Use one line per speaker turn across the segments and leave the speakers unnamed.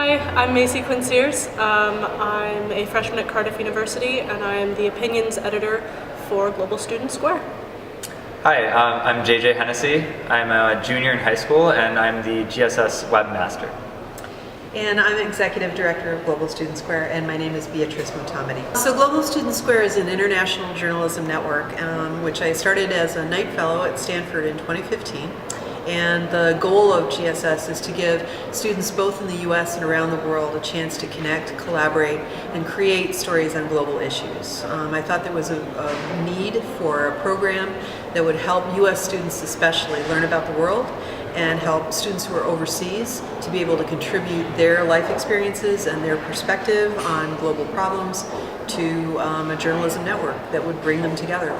Hi, I'm Macy Quinn-Sears. I'm a freshman at Cardiff University and I'm the opinions editor for Global Student Square.
Hi, I'm JJ Hennessy. I'm a junior in high school and I'm the GSS webmaster.
And I'm Executive Director of Global Student Square, and my name is Beatrice Motamedi. So Global Student Square is an international journalism network, which I started as a Knight Fellow at Stanford in 2015. And the goal of GSS is to give students both in the US and around the world a chance to connect, collaborate, and create stories on global issues. I thought there was a need for a program that would help US students especially learn about the world and help students who are overseas to be able to contribute their life experiences and their perspective on global problems to a journalism network that would bring them together.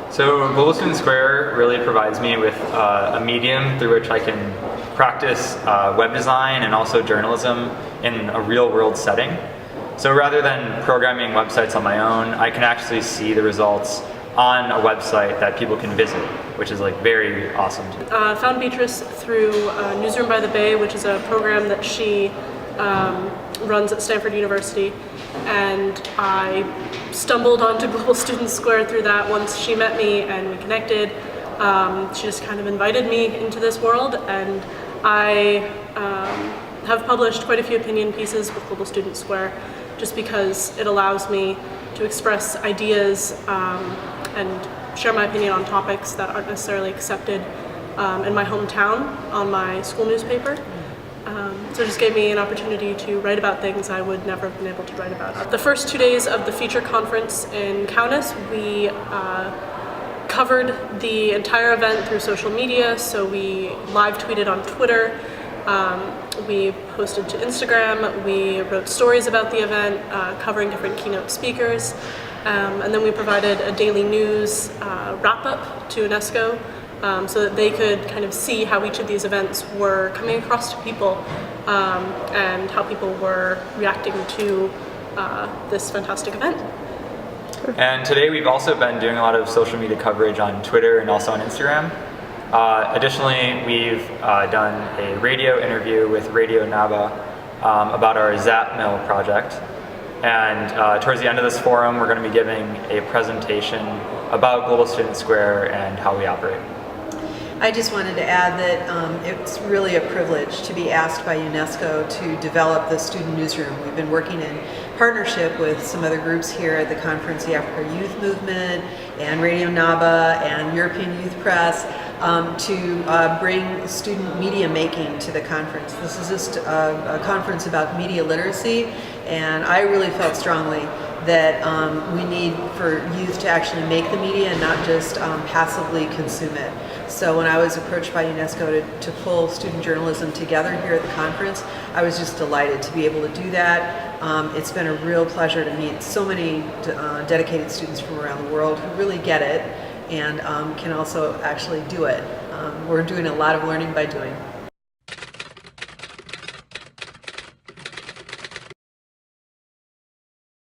So Global Student Square really provides me with a medium through which I can practice web design and also journalism in a real-world setting. So rather than programming websites on my own, I can actually see the results on a website that people can visit, which is very awesome.
Found Beatrice through Newsroom by the Bay, which is a program that she runs at Stanford University, and I stumbled onto Global Student Square through that once she met me and we connected. She just kind of invited me into this world, and I have published quite a few opinion pieces with Global Student Square just because it allows me to express ideas and share my opinion on topics that aren't necessarily accepted in my hometown on my school newspaper. So it just gave me an opportunity to write about things I would never have been able to write about. The first 2 days of the feature conference in Kaunas, we covered the entire event through social media. So we live tweeted on Twitter, we posted to Instagram, we wrote stories about the event, covering different keynote speakers, and then we provided a daily news wrap-up to UNESCO so that they could kind of see how each of these events were coming across to people and how people were reacting to this fantastic event.
And today we've also been doing a lot of social media coverage on Twitter and also on Instagram. Additionally, we've done a radio interview with Radio Naba about our Zap Mill project. And towards the end of this forum, we're going to be giving a presentation about Global Student Square and how we operate.
I just wanted to add that it's really a privilege to be asked by UNESCO to develop the Student Newsroom. We've been working in partnership with some other groups here at the conference, the Africa Youth Movement and Radio Naba and European Youth Press, to bring student media making to the conference. This is just a conference about media literacy, and I really felt strongly that we need for youth to actually make the media and not just passively consume it. So when I was approached by UNESCO to pull student journalism together here at the conference, I was just delighted to be able to do that. It's been a real pleasure to meet so many dedicated students from around the world who really get it and can also actually do it. We're doing a lot of learning by doing.